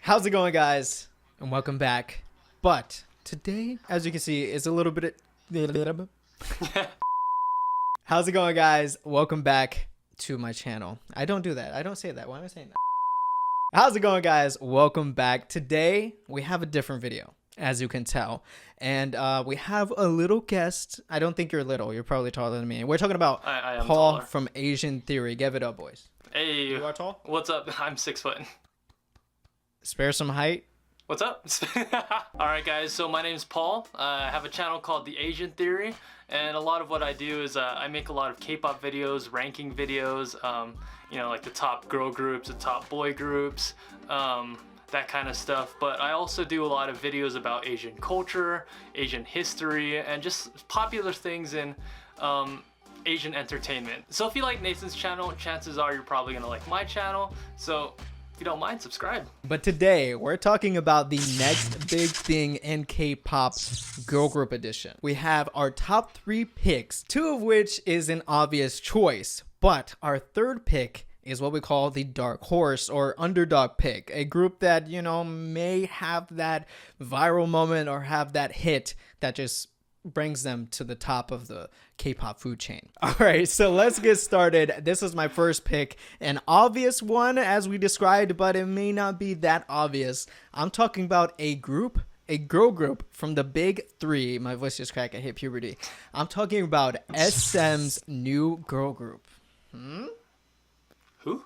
How's it going, guys? And welcome back. But today, as you can see, is a little bit How's it going, guys? Welcome back to my channel. I don't do that. I don't say that. Why am I saying that? How's it going, guys? Welcome back. Today, we have a different video, as you can tell. And we have a little guest. I don't think you're little. You're probably taller than me. We're talking about I am Paul taller. from Asian Theory. Give it up, boys. Hey, You are tall? what's up? I'm 6 foot. Spare some height. What's up? Alright guys, so my name's Paul. I have a channel called The Asian Theory, and a lot of what I do is I make a lot of K-pop videos, ranking videos, you know, like the top girl groups, the top boy groups, that kind of stuff. But I also do a lot of videos about Asian culture, Asian history, and just popular things in Asian entertainment. So if you like Nathan's channel, chances are you're probably gonna like my channel. So if you don't mind, subscribe. But today, we're talking about the next big thing in K-pop, girl group edition. We have our top 3 picks, 2 of which is an obvious choice. But our third pick is what we call the dark horse or underdog pick. A group that, you know, may have that viral moment or have that hit that just brings them to the top of the K-pop food chain. All right, so let's get started. This is my first pick, an obvious one as we described, but it may not be that obvious. I'm talking about a group, a girl group from the big 3. My voice just cracked. I hit puberty. I'm talking about SM's new girl group. Who?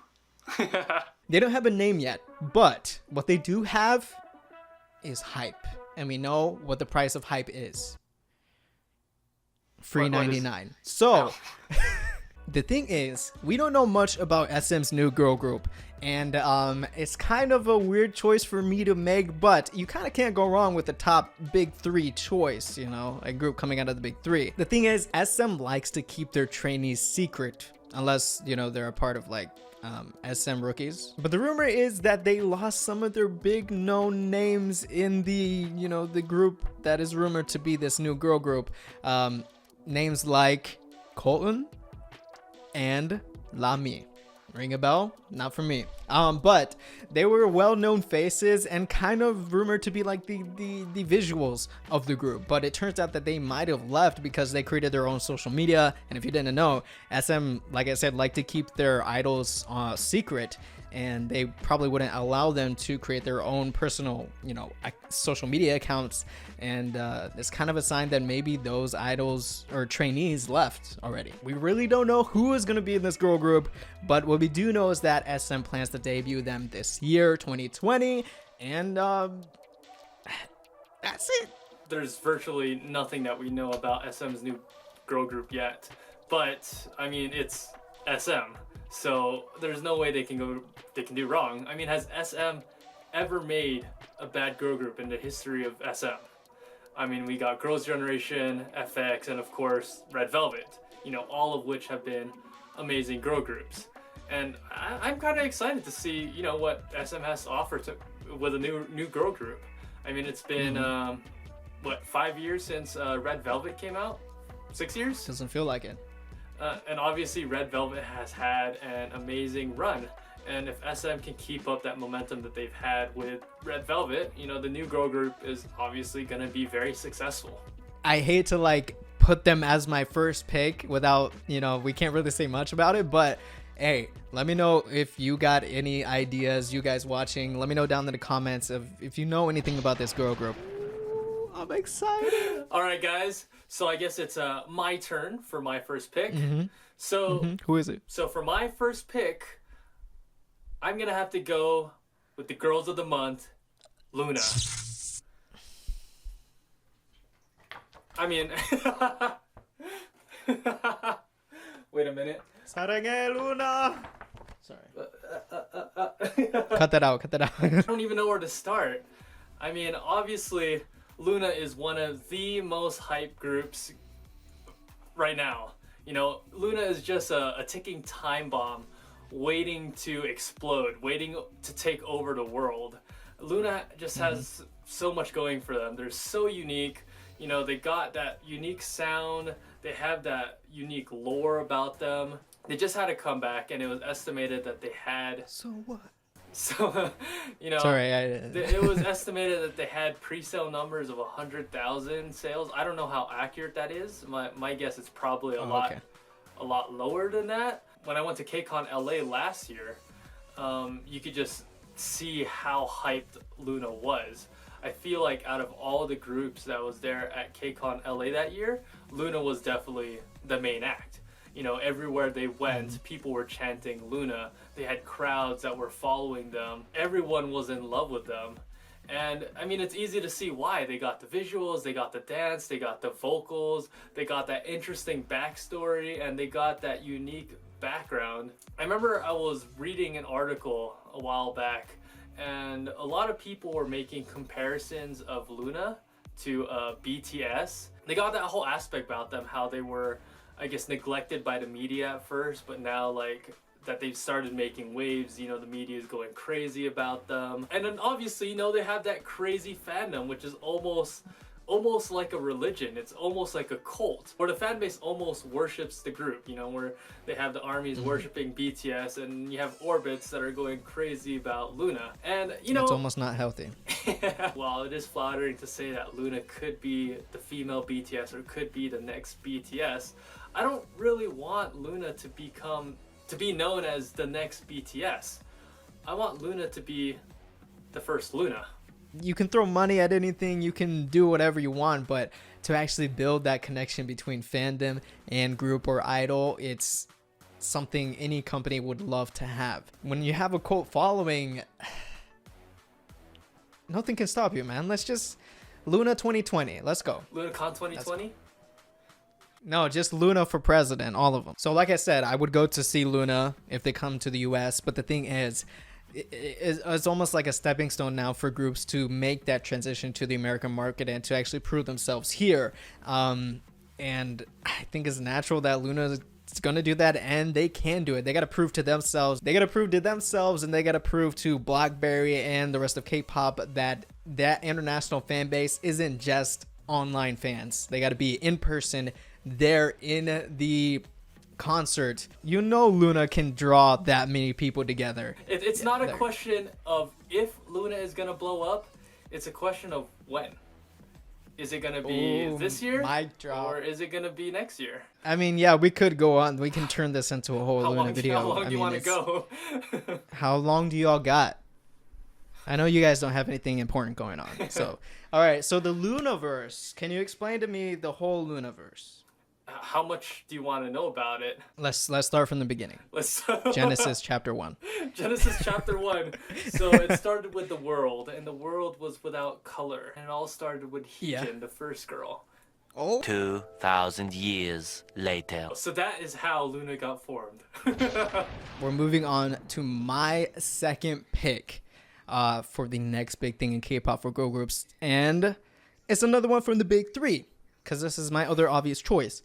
They don't have a name yet, but what they do have is hype, and we know what the price of hype is. Free 99. So the thing is, we don't know much about SM's new girl group, and it's kind of a weird choice for me to make, but you kind of can't go wrong with the top big 3 choice, you know, a group coming out of the big 3. The thing is, SM likes to keep their trainees secret unless, you know, they're a part of like SM rookies. But the rumor is that they lost some of their big known names in the, you know, the group that is rumored to be this new girl group. Names like Colton and Lami. Ring a bell? Not for me. But they were well-known faces and kind of rumored to be like the visuals of the group. But it turns out that they might have left because they created their own social media. And if you didn't know, SM, like I said, like to keep their idols secret. And they probably wouldn't allow them to create their own personal, you know, social media accounts. And it's kind of a sign that maybe those idols or trainees left already. We really don't know who is going to be in this girl group, but what we do know is that SM plans to debut them this year, 2020, and that's it. There's virtually nothing that we know about SM's new girl group yet, but I mean, it's SM, so there's no way they can do wrong. I mean, has SM ever made a bad girl group in the history of SM? I mean, we got Girls' Generation, FX, and of course Red Velvet, you know, all of which have been amazing girl groups. And I'm kind of excited to see, you know, what SM has to offer with a new girl group. I mean, it's been what, 5 years since Red Velvet came out? 6 years? Doesn't feel like it. And obviously Red Velvet has had an amazing run. And if SM can keep up that momentum that they've had with Red Velvet, you know, the new girl group is obviously going to be very successful. I hate to like put them as my first pick without, you know, we can't really say much about it, but hey, let me know if you got any ideas, you guys watching. Let me know down in the comments if you know anything about this girl group. Ooh, I'm excited. All right, guys. So I guess it's my turn for my first pick. So Who is it? So for my first pick, I'm going to have to go with the girls of the month, LOONA. I mean, wait a minute. 사랑해, LOONA. Sorry. Cut that out. I don't even know where to start. I mean, obviously, LOONA is one of the most hyped groups right now. You know, LOONA is just a ticking time bomb waiting to explode, waiting to take over the world. LOONA just has so much going for them. They're so unique. You know, they got that unique sound. They have that unique lore about them. They just had a comeback, and it was estimated that they had So what? So, you know, Sorry, it was estimated that they had pre-sale numbers of 100,000 sales. I don't know how accurate that is. My guess is probably a lot lower than that. When I went to KCON LA last year, you could just see how hyped LOONA was. I feel like out of all the groups that was there at KCON LA that year, LOONA was definitely the main act. You know, everywhere they went, people were chanting LOONA. They had crowds that were following them. Everyone was in love with them. And I mean, it's easy to see why. They got the visuals, they got the dance, they got the vocals, they got that interesting backstory, and they got that unique background. I remember I was reading an article a while back, and a lot of people were making comparisons of LOONA to BTS. They got that whole aspect about them, how they were, I guess, neglected by the media at first, but now like that they've started making waves, you know, the media is going crazy about them. And then obviously, you know, they have that crazy fandom, which is almost like a religion. It's almost like a cult, where the fan base almost worships the group, you know, where they have the armies worshiping BTS, and you have orbits that are going crazy about LOONA. And, you know, it's almost not healthy. While it is flattering to say that LOONA could be the female BTS or could be the next BTS, I don't really want LOONA to be known as the next BTS. I want LOONA to be the first LOONA. You can throw money at anything, you can do whatever you want, but to actually build that connection between fandom and group or idol, it's something any company would love to have. When you have a cult following, nothing can stop you, man. Let's just LOONA 2020. Let's go. LOONACon 2020? No, just LOONA for president, all of them. So like I said, I would go to see LOONA if they come to the US, but the thing is, it's almost like a stepping stone now for groups to make that transition to the American market and to actually prove themselves here. And I think it's natural that LOONA is going to do that, and they can do it. They got to prove to themselves. They got to prove to themselves, and they got to prove to BlackBerry and the rest of K-pop that international fan base isn't just online fans. They got to be in person there in the concert. You know, LOONA can draw that many people together. It's not a question of if LOONA is gonna blow up, it's a question of when. Is it gonna be this year, or is it gonna be next year? I mean, yeah, we could go on. We can turn this into a whole LOONA video. How long do you want to go? How long do y'all got? I know you guys don't have anything important going on. So, all right. So the LOONAverse. Can you explain to me the whole LOONAverse? How much do you want to know about it? Let's start from the beginning. Genesis chapter 1. Genesis chapter 1. So it started with the world, and the world was without color. And it all started with Heejin, the first girl. 2,000 years later. So that is how LOONA got formed. We're moving on to my second pick for the next big thing in K-pop for girl groups. And it's another one from the big three, because this is my other obvious choice.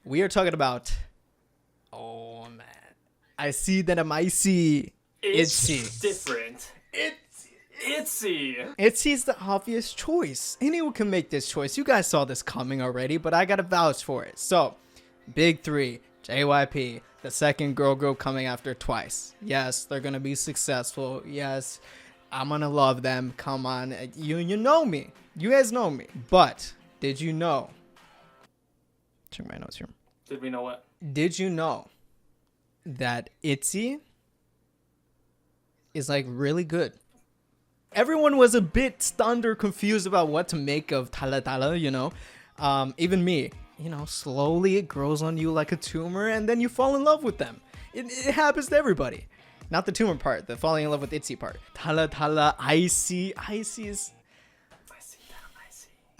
We are talking about, oh man, I see that I'm ITZY. It's different. ITZY. ITZY's the obvious choice. Anyone can make this choice. You guys saw this coming already, but I gotta vouch for it. So, big three, JYP, the second girl group coming after TWICE. Yes, they're gonna be successful. Yes, I'm gonna love them. Come on, you know me. You guys know me. But did you know? Check my notes here. Did we know what? Did you know that ITZY is like really good? Everyone was a bit stunned or confused about what to make of ITZY, you know. Even me, you know, slowly it grows on you like a tumor, and then you fall in love with them. It happens to everybody. Not the tumor part, the falling in love with ITZY part. ITZY is...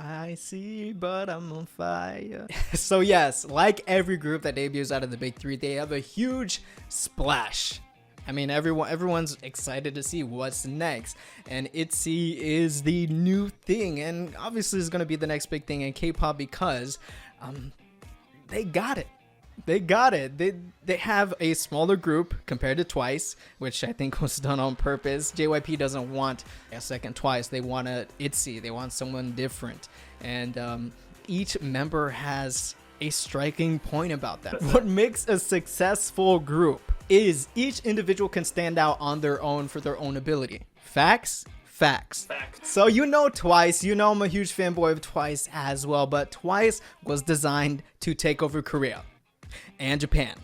I see, but I'm on fire. So yes, like every group that debuts out of the big three, they have a huge splash. I mean, everyone's excited to see what's next, and ITZY is the new thing, and obviously is going to be the next big thing in K-pop because they got it. They got it. They have a smaller group compared to TWICE, which I think was done on purpose. JYP doesn't want a second TWICE. They want a ITZY. They want someone different. And each member has a striking point about that. What makes a successful group is each individual can stand out on their own for their own ability. Facts? Facts. Facts. So you know Twice, you know I'm a huge fanboy of Twice as well, but Twice was designed to take over Korea and Japan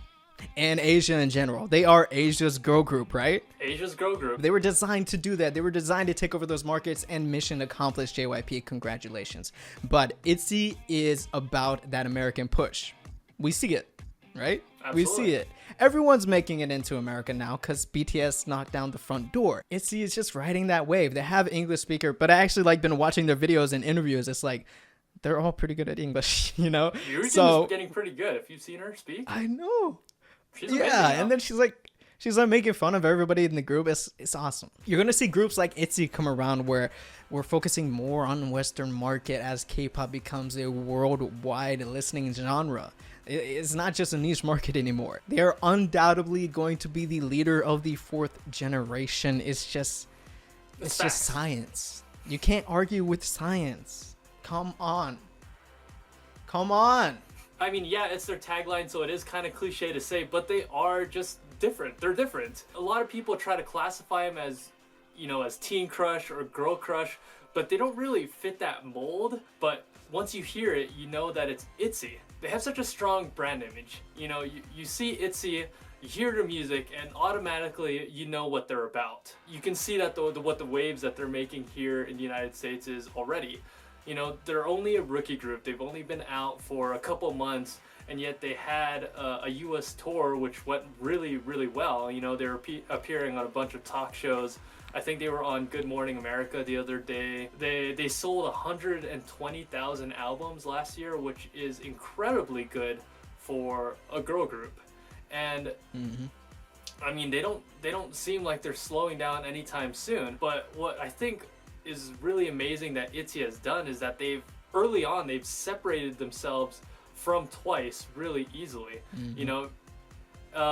and Asia in general. They are Asia's girl group, right? Asia's girl group. They were designed to do that. They were designed to take over those markets, and mission accomplished, JYP. Congratulations. But ITZY is about that American push. We see it, right? Absolutely. We see it. Everyone's making it into America now because BTS knocked down the front door. ITZY is just riding that wave. They have English speaker, but I actually like been watching their videos and interviews. It's like they're all pretty good at English, you know? Yuri's getting pretty good. Have you seen her speak? I know. She's amazing now. And then she's like making fun of everybody in the group. It's awesome. You're gonna see groups like ITZY come around where we're focusing more on Western market as K-pop becomes a worldwide listening genre. It's not just a niche market anymore. They are undoubtedly going to be the leader of the fourth generation. It's just science. You can't argue with science. Come on. I mean, yeah, it's their tagline, so it is kind of cliche to say, but they are just different. They're different. A lot of people try to classify them as, you know, as teen crush or girl crush, but they don't really fit that mold. But once you hear it, you know that it's ITZY. They have such a strong brand image. You know, you see ITZY, you hear their music, and automatically you know what they're about. You can see that what the waves that they're making here in the United States is already. You know, they're only a rookie group. They've only been out for a couple months, and yet they had a US tour which went really, really well. You know, they were appearing on a bunch of talk shows. I think they were on Good Morning America the other day. They sold 120,000 albums last year, which is incredibly good for a girl group. And I mean, they don't seem like they're slowing down anytime soon. But what I think is really amazing that ITZY has done is that early on they've separated themselves from Twice really easily. You know,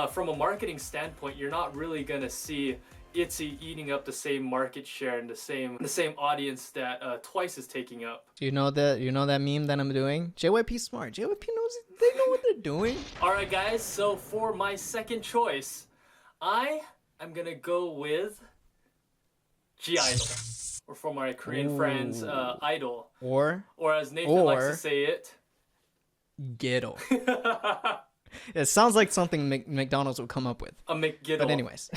from a marketing standpoint, you're not really gonna see ITZY eating up the same market share and the same audience that Twice is taking up. You know that meme that I'm doing? JYP smart. JYP knows they know what they're doing. All right, guys. So for my second choice, I am gonna go with GI-DLE, or for my Korean friends, I-DLE, or as Nathan likes to say it, gidle. It sounds like something McDonald's would come up with. A McGidle. But anyways.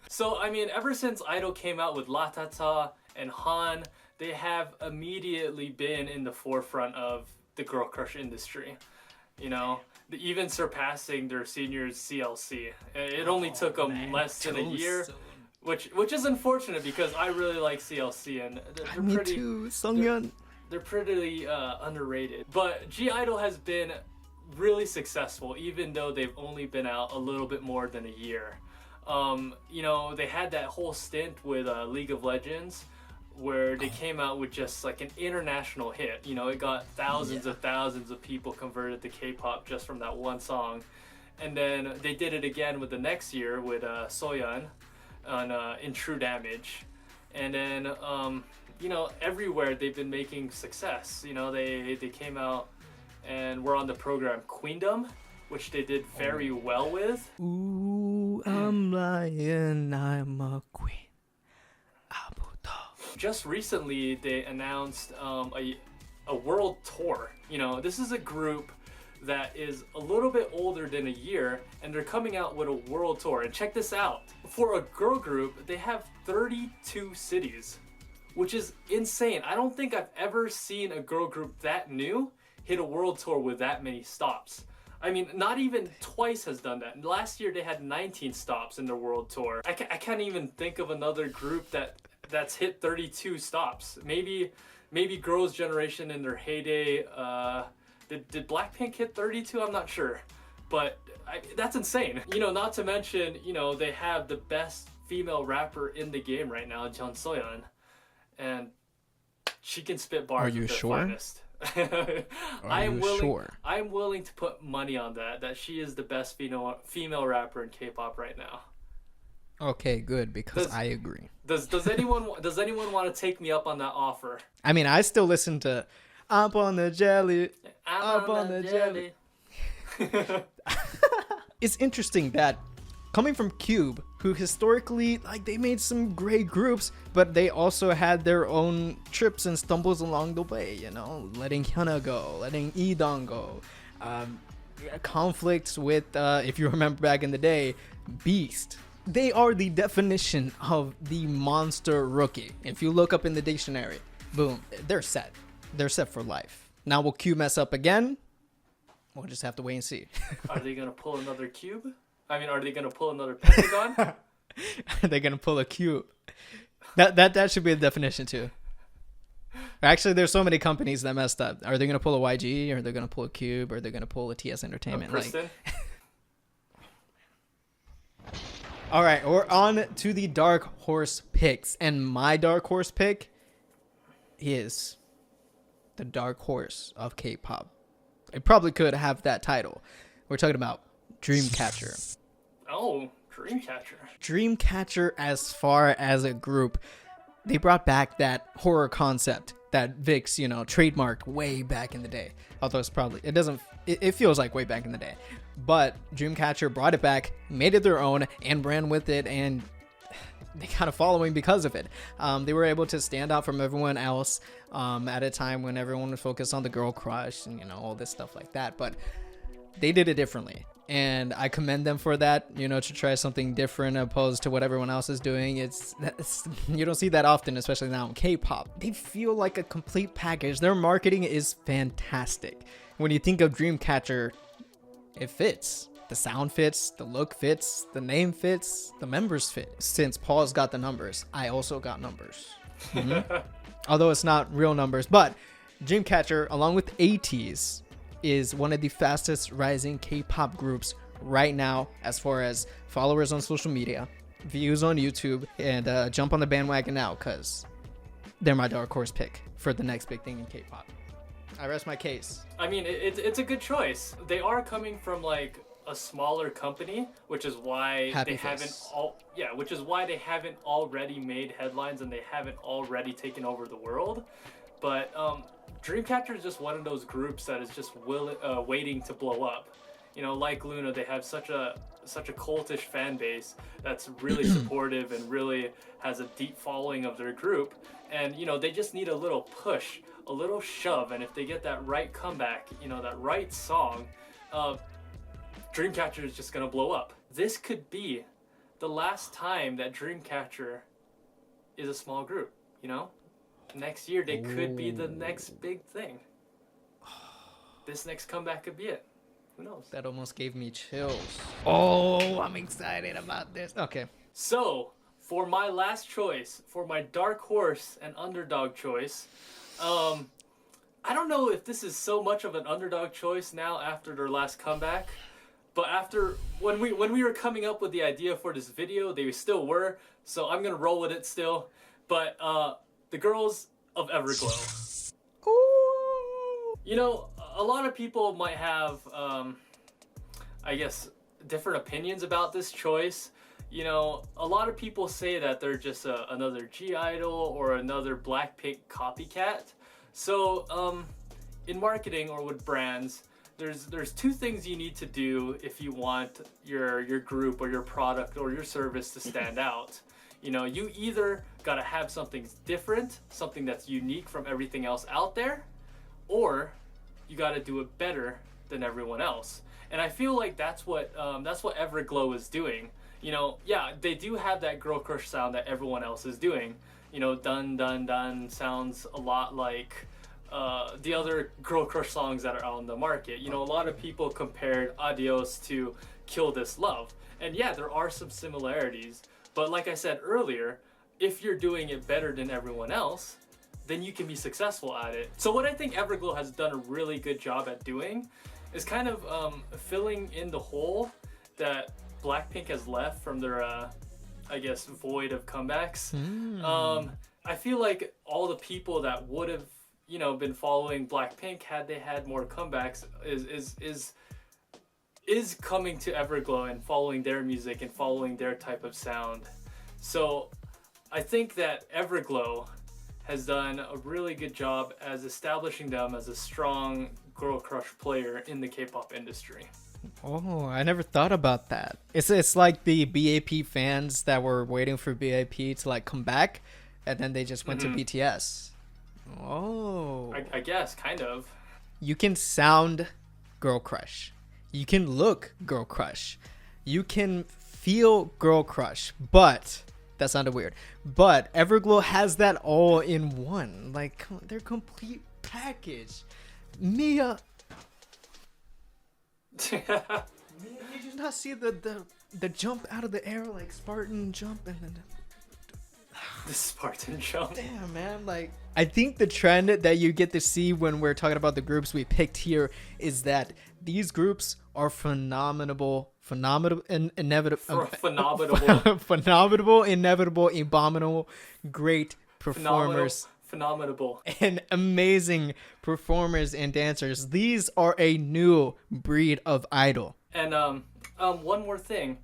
So, I mean, ever since I-DLE came out with Latata and Han, they have immediately been in the forefront of the girl crush industry. You know, even surpassing their seniors CLC. It only took them less than a year, which is unfortunate because I really like CLC and they're Me pretty, too, Sungyeon. They're pretty underrated. But GI-DLE has been really successful, even though they've only been out a little bit more than a year. You know, they had that whole stint with League of Legends where they came out with just like an international hit. You know, it got thousands of people converted to K-pop just from that one song. And then they did it again with the next year with Soyeon on In True Damage. And then, you know, everywhere they've been making success. You know, they came out and were on the program Queendom, which they did very well with. Ooh, I'm lying, I'm a queen. Just recently, they announced a world tour. You know, this is a group that is a little bit older than a year, and they're coming out with a world tour. And check this out. For a girl group, they have 32 cities, which is insane. I don't think I've ever seen a girl group that new hit a world tour with that many stops. I mean, not even Twice has done that. Last year, they had 19 stops in their world tour. I can't even think of another group that's hit 32 stops. Maybe Girls' Generation in their heyday. Did Blackpink hit 32? I'm not sure, but that's insane. You know, not to mention, you know, they have the best female rapper in the game right now, Jung Soyeon, and she can spit bars. Are you sure? Finest. I'm willing to put money on that she is the best female rapper in K-pop right now. Okay, good, because I agree. Does anyone want to take me up on that offer? I mean, I still listen to Up on the Jelly. Up on the Jelly. It's interesting that Coming from Cube, who historically, like, they made some great groups, but they also had their own trips and stumbles along the way, you know, letting Hyuna go, letting I-DLE go, conflicts with, if you remember back in the day, Beast. They are the definition of the monster rookie. If you look up in the dictionary, boom, they're set. They're set for life. Now, will Cube mess up again? We'll just have to wait and see. Are they gonna pull another cube? I mean, are they gonna pull another pentagon? Are they gonna pull a cube? That should be the definition too. Actually, there's so many companies that messed up. Are they gonna pull a YG? Are they gonna pull a Cube? Or are they gonna pull a TS Entertainment? Pristin? All right, we're on to the dark horse picks, and my dark horse pick is the dark horse of K-pop. It probably could have that title. We're talking about Dreamcatcher. Oh, Dreamcatcher. Dreamcatcher, as far as a group, they brought back that horror concept that VIXX, you know, trademarked way back in the day. Although it feels like way back in the day. But Dreamcatcher brought it back, made it their own, and ran with it, and they got a following because of it. They were able to stand out from everyone else at a time when everyone was focused on the girl crush and, you know, all this stuff like that. But they did it differently, and I commend them for that, you know, to try something different opposed to what everyone else is doing. It's you don't see that often, especially now in K-pop. They feel like a complete package. Their marketing is fantastic. When you think of Dreamcatcher, it fits. The sound fits, the look fits, the name fits, the members fit. Since Paul's got the numbers, I also got numbers. Although it's not real numbers, but Dreamcatcher, along with ATEEZ, is one of the fastest rising K-pop groups right now as far as followers on social media, views on YouTube, and jump on the bandwagon now because they're my dark horse pick for the next big thing in K-pop. I rest my case. I mean, it's a good choice. They are coming from like a smaller company, which is why which is why they haven't already made headlines and they haven't already taken over the world. But Dreamcatcher is just one of those groups that is just waiting to blow up. You know, like LOONA, they have such a cultish fan base that's really supportive and really has a deep following of their group. And you know, they just need a little push, a little shove, and if they get that right comeback, you know, that right song, Dreamcatcher is just gonna blow up. This could be the last time that Dreamcatcher is a small group, you know? Next year they could be the next big thing. This next comeback could be it. Who knows? That almost gave me chills. Oh, I'm excited about this. Okay. So, for my last choice, for my dark horse and underdog choice, I don't know if this is so much of an underdog choice now after their last comeback, but when we were coming up with the idea for this video, they still were, so I'm gonna roll with it still. But the girls of Everglow. Ooh. You know, a lot of people might have, I guess, different opinions about this choice. You know, a lot of people say that they're just another GI-DLE or another Blackpink copycat. So, in marketing or with brands, there's two things you need to do if you want your group or your product or your service to stand out. You know, you either gotta have something different, something that's unique from everything else out there, or you gotta do it better than everyone else. And I feel like that's what Everglow is doing. You know, yeah, they do have that girl crush sound that everyone else is doing. You know, dun dun dun sounds a lot like the other girl crush songs that are on the market. You know, a lot of people compared Adios to Kill This Love. And yeah, there are some similarities. But like I said earlier, if you're doing it better than everyone else, then you can be successful at it. So what I think Everglow has done a really good job at doing is kind of filling in the hole that Blackpink has left from their, I guess, void of comebacks. I feel like all the people that would have, you know, been following Blackpink had they had more comebacks is coming to Everglow and following their music and following their type of sound. So I think that Everglow has done a really good job as establishing them as a strong girl crush player in the K-pop industry. Oh, I never thought about that. It's like the BAP fans that were waiting for BAP to like come back, and then they just went to BTS. Oh. I guess, kind of. You can sound girl crush. You can look girl crush. You can feel girl crush. But that sounded weird. But Everglow has that all in one. Like, their complete package. Mia. Did you not see the jump out of the air, like Spartan jump, and then The Spartan jump. damn, man, like I think the trend that you get to see when we're talking about the groups we picked here is that these groups are phenomenal, inevitable, abominable, great performers. Phenomenal. And amazing performers and dancers. These are a new breed of idol. And one more thing,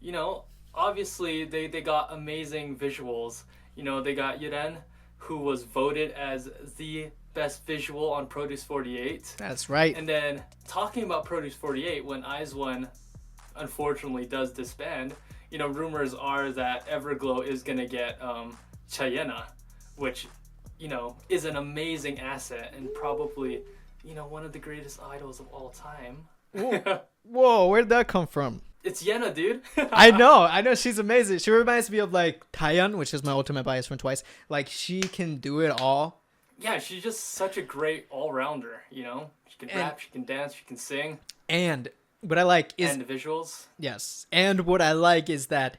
you know, obviously they got amazing visuals. You know, they got Yuren, who was voted as the best visual on Produce 48. That's right. And then talking about Produce 48, when ITZY unfortunately does disband, you know, rumors are that Everglow is gonna get Hyuna, which, you know, is an amazing asset and probably, you know, one of the greatest idols of all time. Whoa, where'd that come from? It's Yena, dude. I know she's amazing. She reminds me of like Taeyeon, which is my ultimate bias from Twice. Like, she can do it all. Yeah, she's just such a great all-rounder, you know? She can rap, she can dance, she can sing. And what I like is... And the visuals. Yes. And what I like is that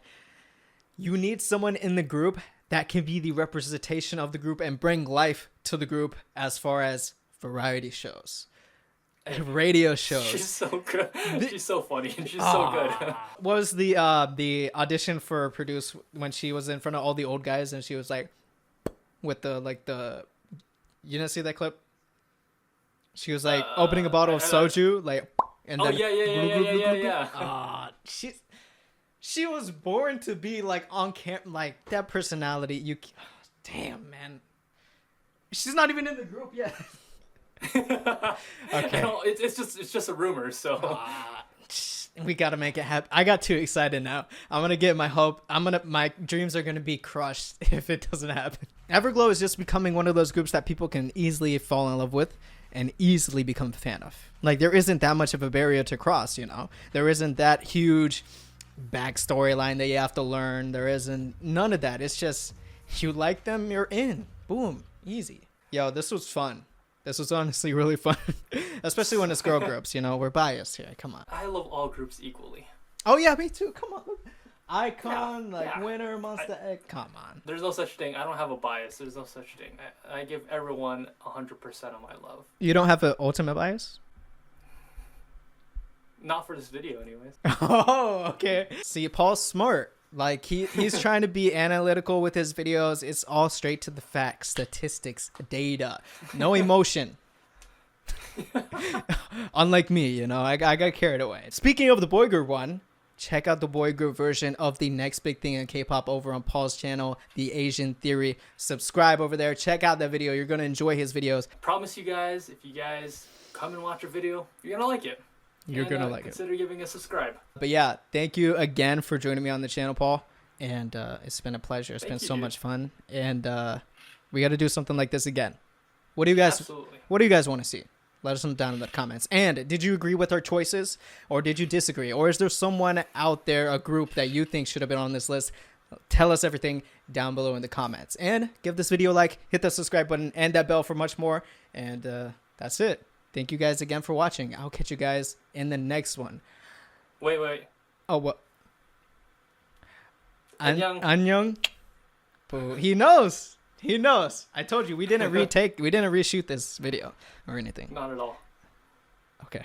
you need someone in the group that can be the representation of the group and bring life to the group as far as variety shows and radio shows. She's so good. She's so funny and she's so good. What was the audition for Produce when she was in front of all the old guys and she was like with the you didn't see that clip? She was like opening a bottle of soju, like, and then yeah. She was born to be like on camera, like that personality. Damn, man. She's not even in the group yet. Okay. No, it's just a rumor, so we gotta make it happen. I got too excited now. I'm gonna get my hope. My dreams are gonna be crushed if it doesn't happen. Everglow is just becoming one of those groups that people can easily fall in love with and easily become a fan of. Like, there isn't that much of a barrier to cross, you know? There isn't that huge backstory line that you have to learn. There isn't none of that. It's just, you like them, you're in. Boom. Easy. Yo, this was fun. This was honestly really fun. Especially when it's girl groups, you know? We're biased here. Come on. I love all groups equally. Oh, yeah, me too. Come on. Look. Icon, winner, Monster Egg. Come on. There's no such thing. I don't have a bias. There's no such thing. I give everyone 100% of my love. You don't have an ultimate bias? Not for this video, anyways. Oh, okay. See, Paul's smart. Like, he's trying to be analytical with his videos. It's all straight to the facts, statistics, data, no emotion. Unlike me, you know, I got carried away. Speaking of the boy group one, check out the boy group version of the next big thing in K-pop over on Paul's channel, The Asian Theory. Subscribe over there. Check out that video. You're going to enjoy his videos. Promise you guys, if you guys come and watch a video, you're going to like it. You're going to like it. Consider giving a subscribe. But yeah, thank you again for joining me on the channel, Paul. And it's been a pleasure. It's been so much fun. And we got to do something like this again. What do you guys want to see? Let us know down in the comments. And did you agree with our choices, or did you disagree? Or is there someone out there, a group that you think should have been on this list? Tell us everything down below in the comments. And give this video a like, hit the subscribe button, and that bell for much more. And that's it. Thank you guys again for watching. I'll catch you guys in the next one. Wait. Oh, what? Annyeong. Annyeong. Boo. He knows. He knows. I told you we didn't reshoot this video or anything. Not at all. Okay.